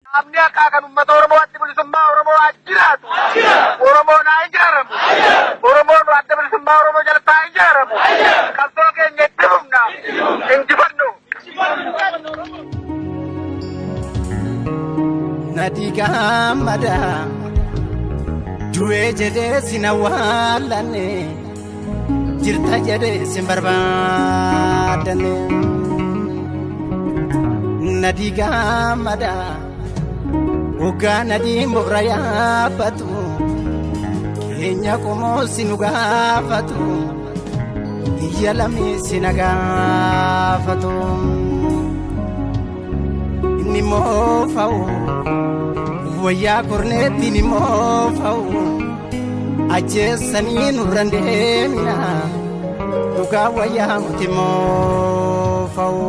Amni akan umat Oromoo adda bilisummaa Oromoo ajjiraatu. Oromoo naa ijaaramu. Oromoo nu adda bilisummaa Oromoo jalatti haa ijaaramu. Qabsoo keenya itti fufna. Injifannu. Nadiga mada du'ee jedhee sin awwaalanne jirta jedhee sin barbaadanne. Nadiga mada Uga nadi mbora yaabatu keenya qomoo sinu gaafatu iyya lamee sina gaafatu inni moofa'u wayyaa korneetti inni moofa'u ajjeessanii nurran deemina dhugaa wayyaa muti moofa'u.